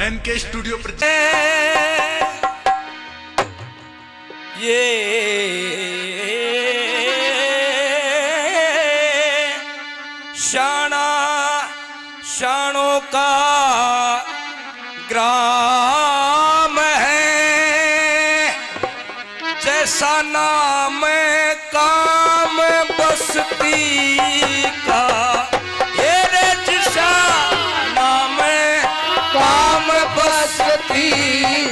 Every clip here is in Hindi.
एनके स्टूडियो पर ये शानों का ग्राम है, जैसा नाम काम बस्ती का, ये रे जिसा नाम काम बस्ती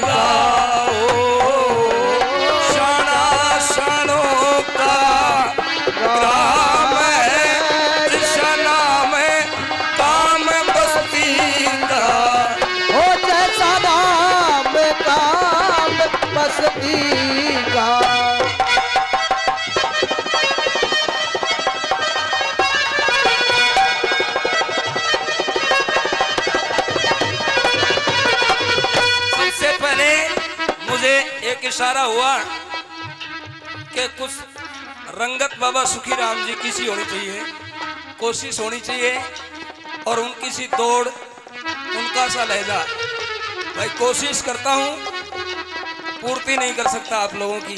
का, शानों का ग्राम है, जिसा नाम काम बस्ती का, हो जैसा नाम काम बस्ती का। सबसे पहले मुझे एक इशारा हुआ कि कुछ रंगत बाबा सुखी राम जी की सी होनी चाहिए, कोशिश होनी चाहिए, और उनकी सी दौड़, उनका सा लहजा। भाई कोशिश करता हूं, पूर्ति नहीं कर सकता आप लोगों की।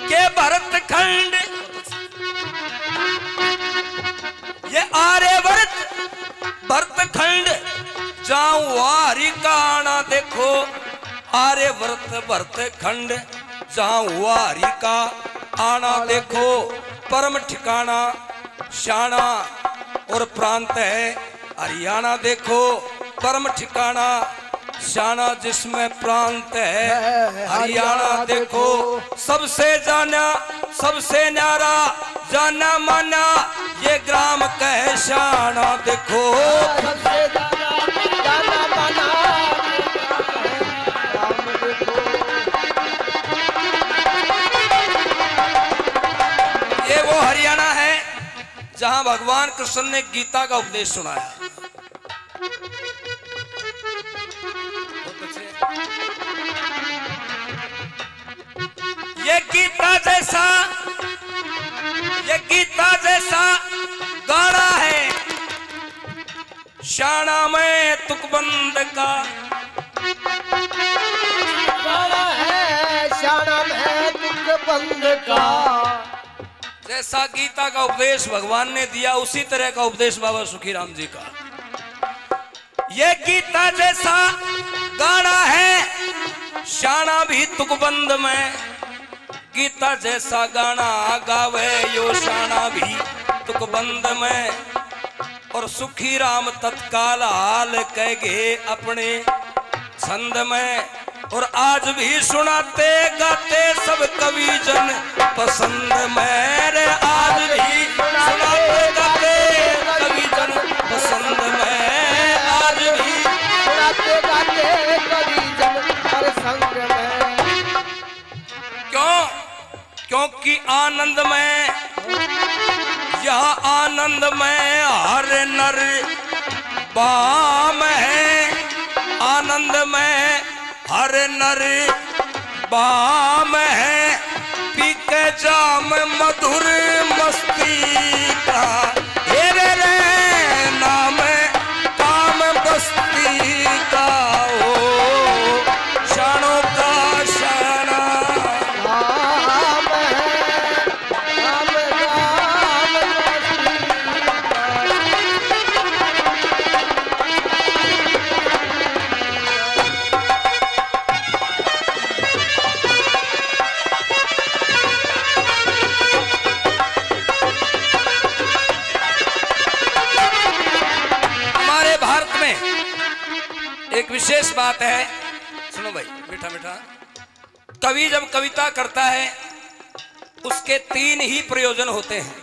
के भरतखंड ये आर्यवर्त भरतखंड, जाऊं वारी का आना देखो, आर्यवर्त भरतखंड, जाऊं वारी का आना देखो, परम ठिकाना शाना और प्रांत है हरियाणा देखो, परम ठिकाना शाना जिसमें प्रांत है हरियाणा देखो, सबसे जाना सबसे न्यारा जाना माना ये ग्राम कह शाना देखो, सबसे जाना माना राम देखो। ये वो हरियाणा है जहां भगवान कृष्ण ने गीता का उपदेश सुनाया। ये गीता जैसा गाना है शाना में तुकबंद का, गाना है शाना में तुकबंद का। जैसा गीता का उपदेश भगवान ने दिया उसी तरह का उपदेश बाबा सुखी राम जी का। ये गीता जैसा गाना है शाना भी तुकबंद में, गीता जैसा गाना गावे यो शाना भी तुकबंद में, और सुखी राम तत्काल हाल कह गए अपने छंद में, और आज भी सुनाते गाते सब कवि जन पसंद में, रे आज भी सुनाते गाते कवि जन पसंद में, आज भी सुनाते गाते कवि जन संग में। क्योंकि आनंद में, यह आनंद में हर नर बाम है, आनंद में हर नर बाम है, पी के जाम मधुर मस्ती का, हे रे नाम काम बस्ती का, ओ शानों का शाना राम है राम राम हमारे भारत में एक विशेष बात है, सुनो भाई मीठा मीठा। कवि जब कविता करता है उसके तीन ही प्रयोजन होते हैं।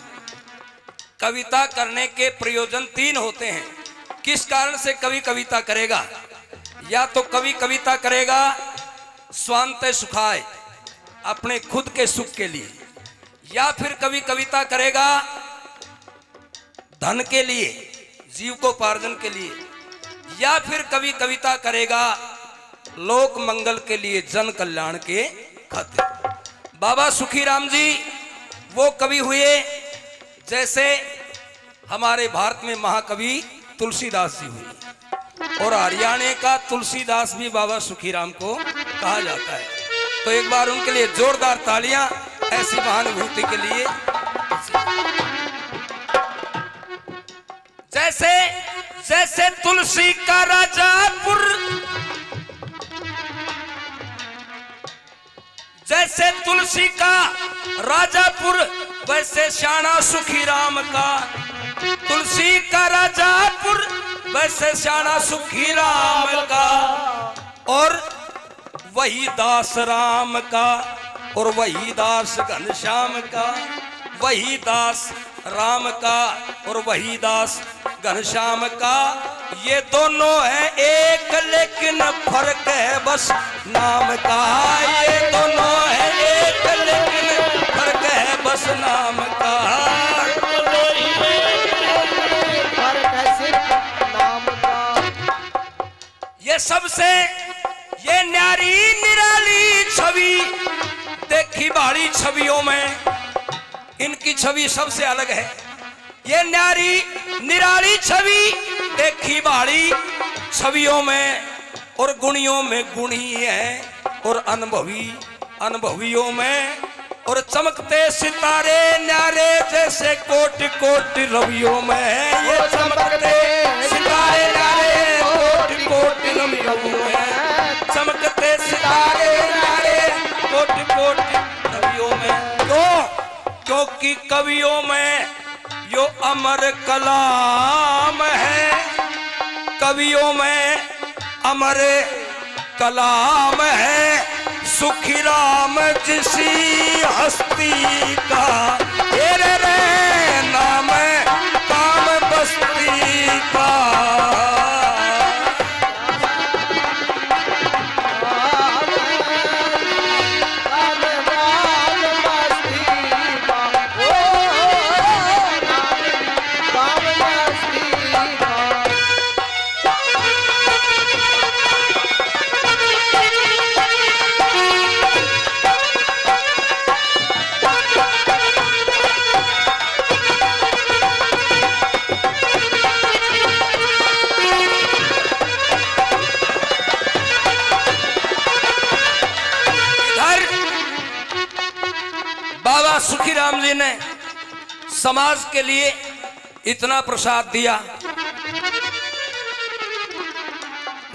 कविता करने के प्रयोजन तीन होते हैं। किस कारण से कवि कविता करेगा? या तो कवि कविता करेगा स्वांत सुखाय, अपने खुद के सुख के लिए, या फिर कवि कविता करेगा धन के लिए, जीविकोपार्जन के लिए, या फिर कवि कविता करेगा लोक मंगल के लिए, जन कल्याण के खातिर। बाबा सुखी राम जी वो कवि हुए जैसे हमारे भारत में महाकवि तुलसीदास जी हुए। और हरियाणा का तुलसीदास भी बाबा सुखीराम को कहा जाता है। तो एक बार उनके लिए जोरदार तालियां ऐसी महानुभूति के लिए। जैसे जैसे तुलसी का राजापुर, जैसे तुलसी का राजापुर, वैसे शाना सुखीराम का। तुलसी का राजापुर, वैसे शाना सुखीराम का। और वही दास राम का, और वही दास घनश्याम का। वही दास राम का, और वही दास घनश्याम का। ये दोनों है एक, लेकिन फर्क है बस नाम का। ये दोनों है एक, लेकिन फर्क है बस नाम का। फर्क है सिर्फ नाम का। ये सबसे ये न्यारी निराली छवि देखी भाड़ी छवियों में, इनकी छवि सबसे अलग है। ये न्यारी निराली छवि देखी भाड़ी छवियों में, और गुणियों में गुणी है, और अनुभवी अनुभवियों में। और चमकते सितारे न्यारे जैसे कोटि कोटि रवियों में है। ये चमकते सितारे न्यारे कोटि कोटि रवियों में। चमकते सितारे न्यारे कोटि कोटि रवियों में। क्यों? क्योंकि कवियों में यो अमर कलाम है। कवियों में अमर कलाम है। सुखीराम जिसी हस्ती का, तेरे रे नाम काम बस्ती का। सुखीराम जी ने समाज के लिए इतना प्रसाद दिया,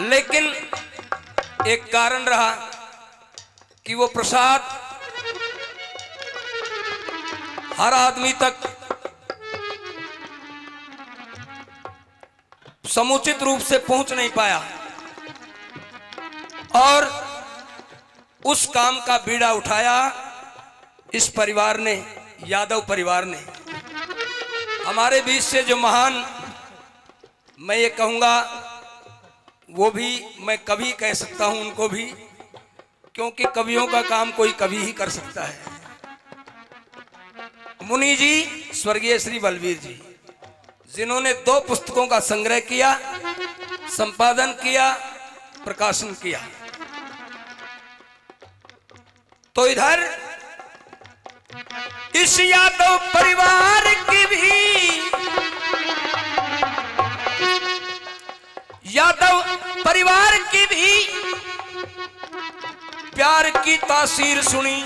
लेकिन एक कारण रहा कि वो प्रसाद हर आदमी तक समुचित रूप से पहुंच नहीं पाया। और उस काम का बीड़ा उठाया इस परिवार ने, यादव परिवार ने। हमारे बीच से जो महान, मैं ये कहूंगा, वो भी मैं कवि कह सकता हूं उनको भी, क्योंकि कवियों का काम कोई कवि ही कर सकता है। मुनि जी, स्वर्गीय श्री बलवीर जी, जिन्होंने 2 पुस्तकों का संग्रह किया, संपादन किया, प्रकाशन किया। तो इधर इस यादव परिवार की भी, यादव परिवार की भी प्यार की तासीर सुनी।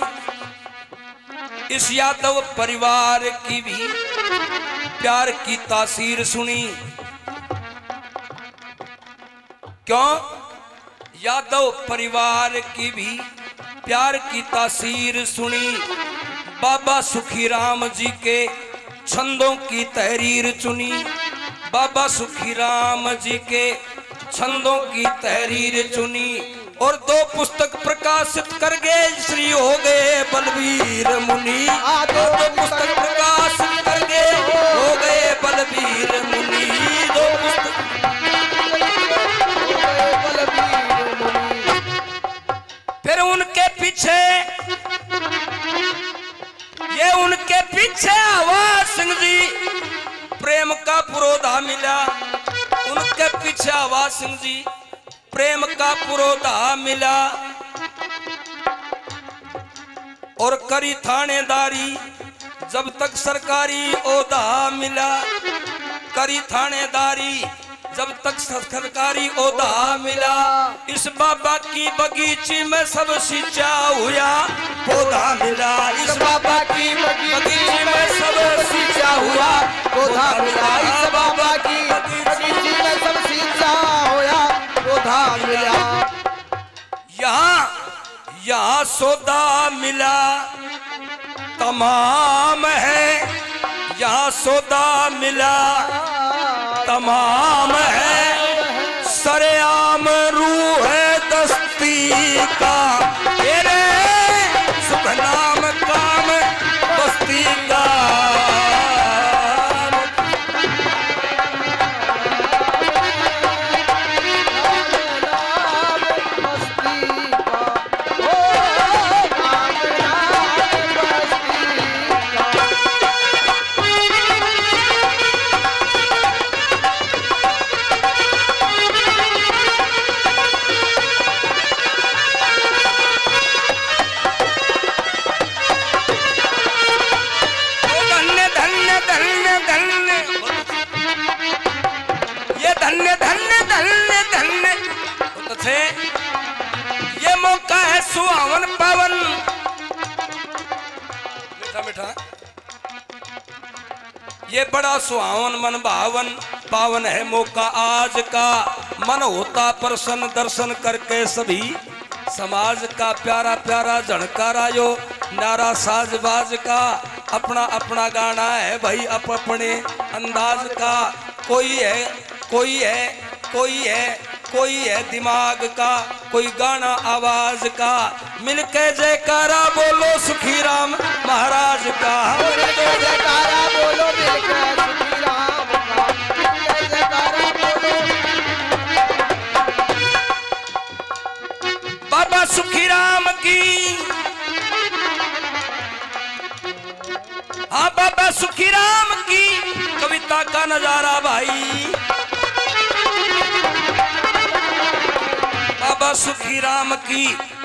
इस यादव परिवार की भी प्यार की तासीर सुनी। क्यों? यादव परिवार की भी प्यार की तासीर सुनी। बाबा सुखीराम जी के छंदों की तहरीर चुनी। बाबा सुखीराम जी के छंदों की तहरीर चुनी। और 2 पुस्तक प्रकाशित कर गए श्री हो गए बलवीर मुनि। 2 पुस्तक प्रकाशित कर गए हो गए बलवीर मुनि। 2 पुस्तक फिर उनके पीछे, ये उनके पीछे आवाज सिंह जी प्रेम का पुरोधा मिला। उनके पीछे आवाज सिंह जी प्रेम का पुरोधा मिला। और करी थानेदारी जब तक सरकारी ओहदा मिला। करी थानेदारी जब तक सरकारी ओदा मिला, इस बाबा की बगीची में सब सिंचा हुआ पौधा मिला। इस बाबा की बगीची में सब सींचा हुआ पौधा मिला। इस बाबा की बगीची में सब सींचा हुआ पौधा मिला। यहाँ सौदा मिला तमाम है, यहाँ सौदा मिला तमाम है, सरेआम रूह है दस्ती का, तेरे शुभ नाम काम बस्ती का। ये मौका है सुहावन पावन, मीठा मीठा, ये बड़ा सुहावन मन भावन पावन है मौका आज का। मन होता प्रसन्न दर्शन करके सभी समाज का, प्यारा प्यारा झणकारा यो नारा साजबाज का। अपना अपना गाना है भाई अपने अंदाज का, कोई है कोई है कोई है कोई है दिमाग का, कोई गाना आवाज का। मिलके जयकारा बोलो सुखी राम महाराज का। मिलके जयकारा बोलो मिलके सुखी राम का। मिलके जयकारा बोलो। बाबा सुखी राम की, हाँ बाबा सुखी राम की कविता का नजारा भाई। बाबा सुखी राम की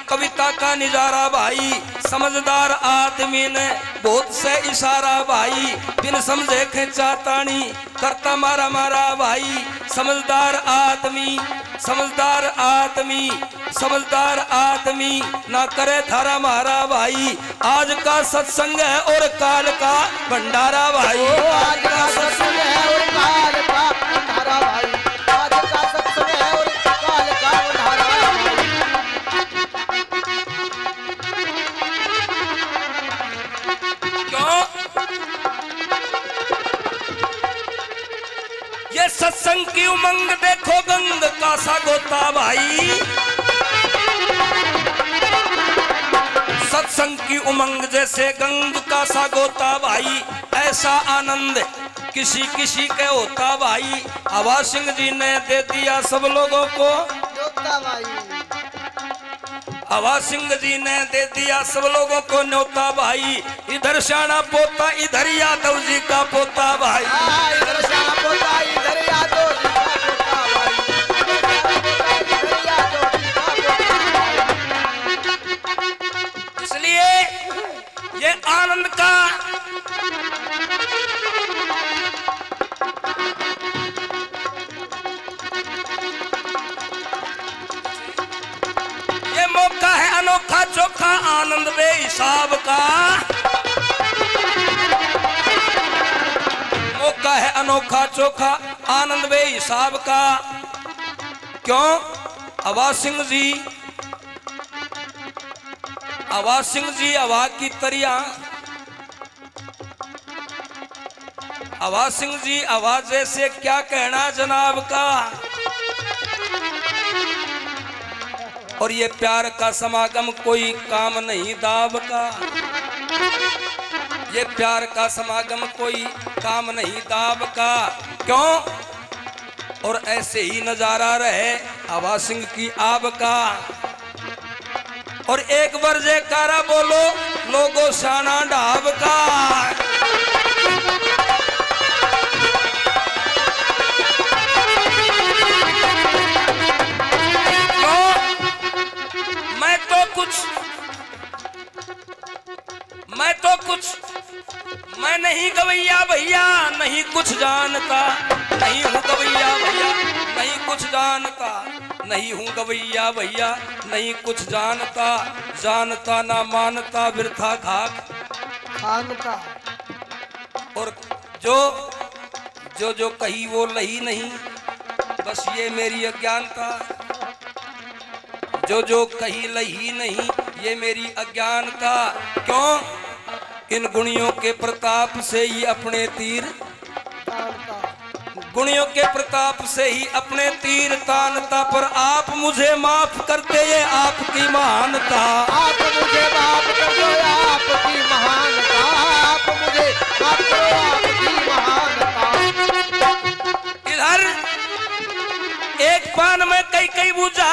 कविता का नजारा भाई। समझदार आदमी ने बहुत से इशारा भाई, बिन समझे खेचा तानी करता मारा मारा भाई। समझदार आदमी समझदार आदमी समझदार आदमी ना करे थारा मारा भाई। आज का सत्संग है और काल का भंडारा भाई। आज का सत्संग है और काल का भंडारा भाई। आज का सत्संग है और काल का भंडारा भाई। क्यों? ये सत्संग की उमंग देखो गंग का सा गोता भाई। सत्संग की उमंग जैसे गंग का सा गोता भाई। ऐसा आनंद किसी किसी के होता भाई। आवाज सिंह जी ने दे दिया सब लोगों को, न्योता भाई। आवाज सिंह जी ने दे दिया सब लोगों को न्योता भाई। इधर शाना पोता इधर यादव जी का पोता भाई। इधर शाना पोता इधर यादव जी का पोता भाई। इधर यादव जी का पोता भाई। इसलिए ये आनंद का ये मौका है अनोखा चोखा आनंद बेहिसाब का। मौका है अनोखा चोखा आनंद बेहिसाब का। क्यों? आवाज सिंह जी हवा की तरिया। आवाज सिंह जी आवाज जैसे क्या कहना जनाब का। और ये प्यार का समागम कोई काम नहीं दाब का। ये प्यार का समागम कोई काम नहीं दाब का। क्यों? और ऐसे ही नजारा रहे आवाज सिंह की आब का। और एक बार जयकारा बोलो लोगो शाना ढाब का। मैं नहीं गवैया भैया नहीं कुछ जानता, नहीं हूँ गवैया भैया नहीं कुछ जानता, नहीं हूँ गवैया भैया, नहीं कुछ जानता, जानता ना मानता वृथा खाक। खानता और जो जो जो कही वो लही नहीं, बस ये मेरी अज्ञानता। जो जो कही लही नहीं, ये मेरी अज्ञानता। क्यों? इन गुणियों के प्रताप से ही अपने तीर तानता गुणियों के प्रताप से ही अपने तीर तानता। पर आप मुझे माफ करते, ये आपकी महानता। आप मुझे माफ कर दो, आपकी महानता। आप मुझे माफ करो, आपकी महानता। इधर एक पान में कई कई बुझा,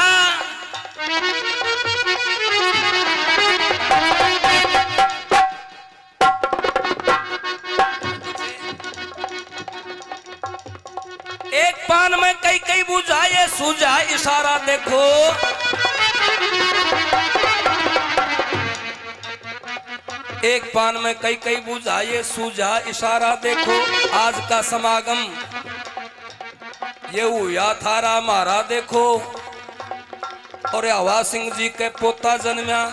एक पान में कई कई बुझा, ये सूझा इशारा देखो। एक पान में कई कई बुझा, ये सूझा इशारा देखो। आज का समागम ये हुआ थारा मारा देखो। और हवा सिंह जी के पोता जन्मा,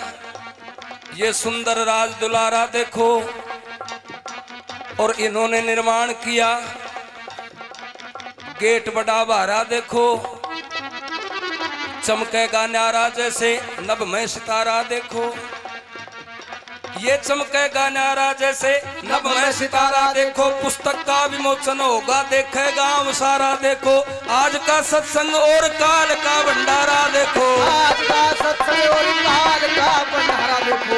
ये सुंदर राज दुलारा देखो। और इन्होंने निर्माण किया गेट बड़ा बारा देखो। चमकेगा न्यारा जैसे नभ में सितारा देखो। ये चमकेगा न्यारा जैसे नभ में सितारा देखो। पुस्तक का विमोचन होगा, देखेगा सारा देखो। आज का सत्संग और काल का भंडारा देखो। आज का सत्संग और काल का भंडारा देखो।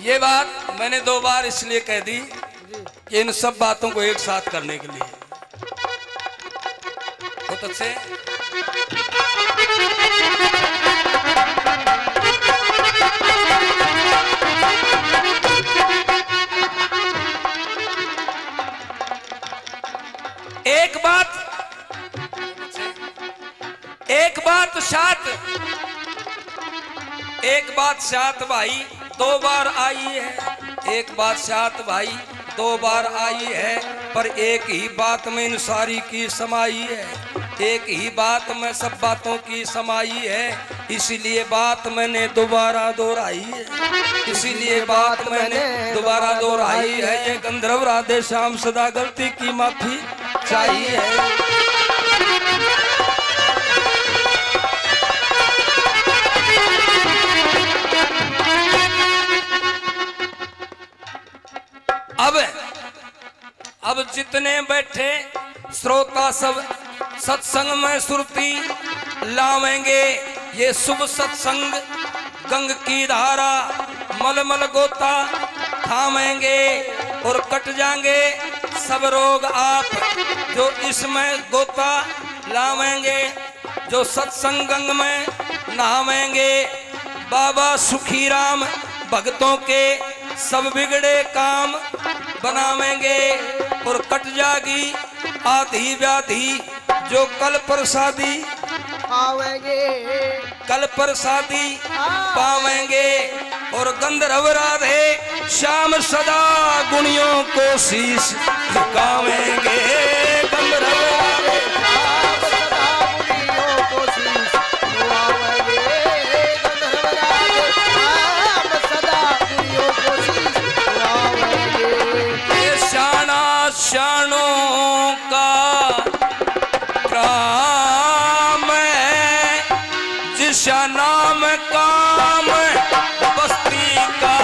ये बात मैंने 2 बार इसलिए कह दी कि इन सब बातों को एक साथ करने के लिए। बहुत अच्छे। एक बात साथ भाई 2 बार आई है। एक बात साथ भाई 2 बार आई है, पर एक ही बात में इन सारी की समाई है। एक ही बात में सब बातों की समाई है, इसीलिए बात मैंने दोबारा दोहराई है। इसीलिए बात मैंने दोबारा दोहराई है। ये गंधर्व राधे श्याम सदा गलती की माफी चाहिए। अब जितने बैठे श्रोता सब सत्संग में सुरती लावेंगे। ये शुभ सत्संग गंग की धारा मलमल गोता थामेंगे और कट जाएंगे सब रोग आप जो इसमें गोता लावेंगे। जो सत्संग गंग में नहावेंगे, बाबा सुखीराम भक्तों के सब बिगड़े काम बनावेंगे और कट जागी आधी व्याधि जो कल प्रसादी पावेंगे। कल प्रसादी पावेंगे। और गंधर्व राधे श्याम सदा गुणियों को शीश झुकावेंगे। गंधर्व राधे श्याम सदा गुणियों को शीश झुकावेंगे। गंधर्व राधे श्याम सदा गुणियों को शीश झुकावेंगे। ये शाना शानों का काम है, जिसका नाम काम बस्ती का।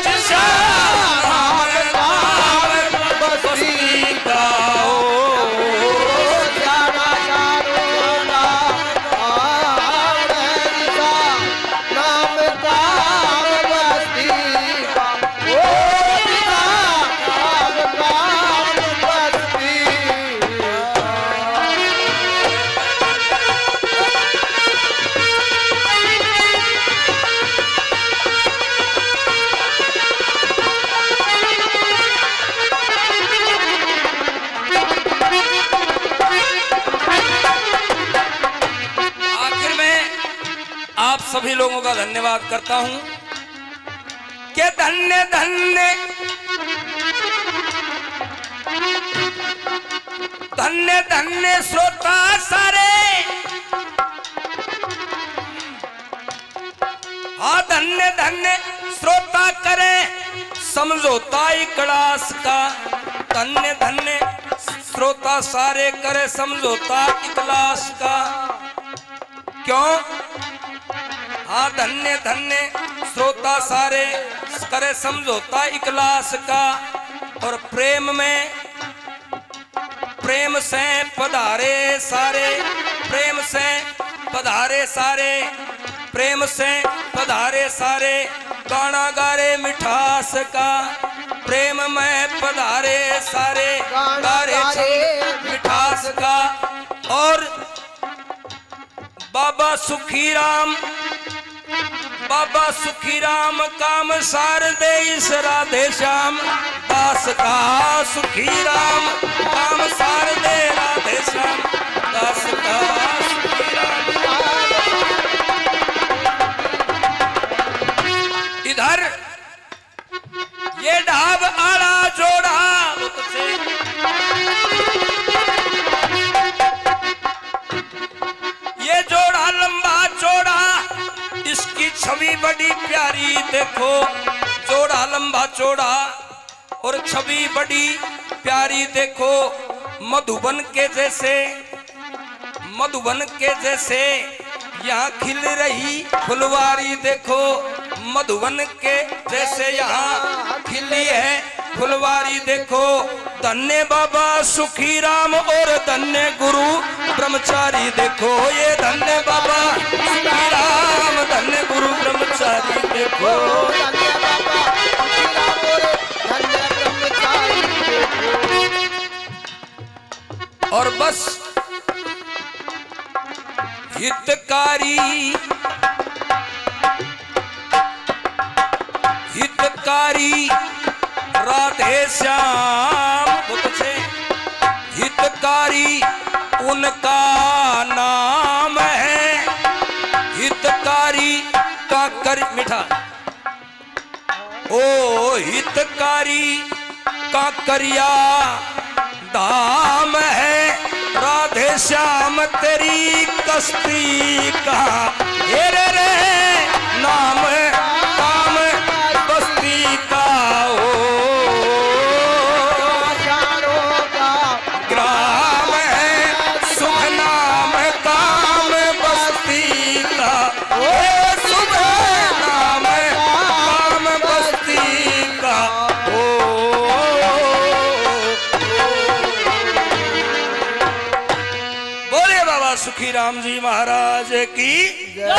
जिसका नाम काम बस्ती का। जाना जानो नाम है जिसका नाम काम बस्ती का। ओ जिसका नाम काम बस्ती का। आखिर में आप सभी लोगों का धन्यवाद करता हूं के धन्य धन्य धन्य धन्य श्रोता सारे, हाँ धन्य धन्य श्रोता करे समझौता इकलास का। धन्य धन्य श्रोता सारे करे समझौता इकलास का। क्यों? हाँ धन्य धन्य श्रोता सारे करे समझौता इकलास का। और प्रेम में प्रेम से पधारे सारे, प्रेम से पधारे सारे, प्रेम से पधारे सारे, गाना गारे मिठास का। प्रेम में पधारे सारे गारे मिठास का। और बाबा सुखीराम, बाबा सुखीराम काम सार दे इस राधे श्याम दास का। सुखीराम काम सार दे राधे श्याम दास का। सुखीराम इधर ये ढाब आड़ा जोड़ा से ये जोड़ा लंबा चौड़ा, इसकी छवि बड़ी प्यारी देखो। जोड़ा लंबा चौड़ा और छवि बड़ी प्यारी देखो। मधुबन के जैसे, मधुबन के जैसे यहाँ खिल रही फुलवारी देखो। मधुबन के जैसे यहाँ खिली है फुलवारी देखो। धन्य बाबा सुखीराम और धन्य गुरु ब्रह्मचारी देखो। ये धन्य बाबा सुखीराम धन्य गुरु ब्रह्मचारी देखो। धन्य बाबा सुखीराम और धन्य ब्रह्मचारी देखो। और बस हितकारी हितकारी राधे श्याम से हितकारी उनका नाम है। हितकारी का कर मीठा ओ हितकारी का करिया धाम है। राधे श्याम तेरी कस्ती का हेरे रे नाम काम बस्ती का। ओ ग्राम है सुख नाम काम बस्ती का। ओ शुभ नाम काम बस्ती का। सुखीराम जी महाराज की जय।